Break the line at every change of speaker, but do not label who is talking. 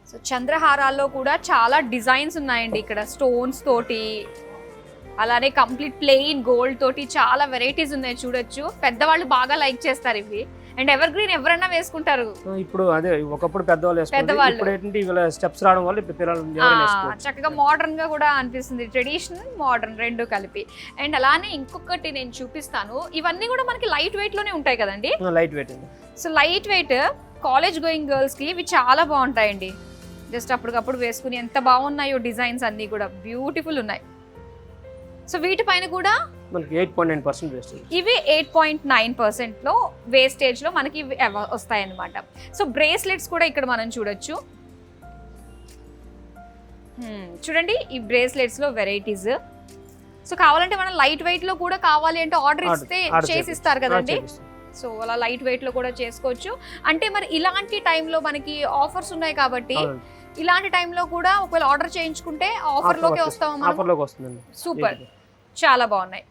So చంద్రహారాల్లో కూడా చాలా designs ఉన్నాయండి ఇక్కడ, స్టోన్స్ తోటి, అలానే కంప్లీట్ ప్లెయిన్ గోల్డ్ తోటి చాలా వెరైటీస్ ఉన్నాయి చూడొచ్చు. పెద్దవాళ్ళు బాగా లైక్ చేస్తారు ఇవి, అండ్ ఎవర్ గ్రీన్ ఎవరైనా వేసుకుంటారు.
ఇప్పుడు అదే ఒకప్పుడు పెద్దవాళ్ళు వేసుకుంటారు, ఇప్పుడు ఏంటంటే ఇవాళ స్టెప్స్ రావడం వల్ల ఇప్పుడు పిల్లలు ఎవరైనా వేసుకోవచ్చు.
చక్కగా మోడర్న్ గా కూడా అనిపిస్తుంది, ట్రెడిషనల్ మోడర్న్ రెండు కలిపి. అండ్ అలానే ఇంకొకటి నేను చూపిస్తాను, ఇవన్నీ కూడా మనకి లైట్ వెయిట్ లోనే ఉంటాయి కదండి.
Light weight.
So light weight college going girls కి ఇవి చాలా బాగుంటాయండి. జస్ట్ అప్పటికప్పుడు వేసుకుని ఎంత బాగున్నాయో డిజైన్స్ అన్ని కూడా బ్యూటిఫుల్ ఉన్నాయి. సో వీటిపైన కూడా
మనకి 8.9% వేస్టేజ్.
ఇవి 8.9% లో వేస్టేజ్ లో మనకి వస్తాయి అన్నమాట. సో బ్రేస్లెట్స్ కూడా ఇక్కడ మనం చూడొచ్చు. చూడండి ఈ బ్రేస్లెట్స్ లో వెరైటీస్. సో కావాలంటే మనం లైట్ వెయిట్ లో కూడా కావాలి అంటే ఆర్డర్ ఇస్తే చేసి ఇస్తారు కదండి. సో అలా లైట్ వెయిట్ లో కూడా చేసుకోవచ్చు. అంటే మరి ఇలాంటి టైంలో మనకి ఆఫర్స్ ఉన్నాయి కాబట్టి ఇలాంటి టైంలో కూడా ఒకవేళ ఆర్డర్ చేయించుకుంటే ఆఫర్ లోకి వస్తాం.
ఆఫర్ లోకి వస్తుందండి.
సూపర్, చాలా బాగున్నాయి.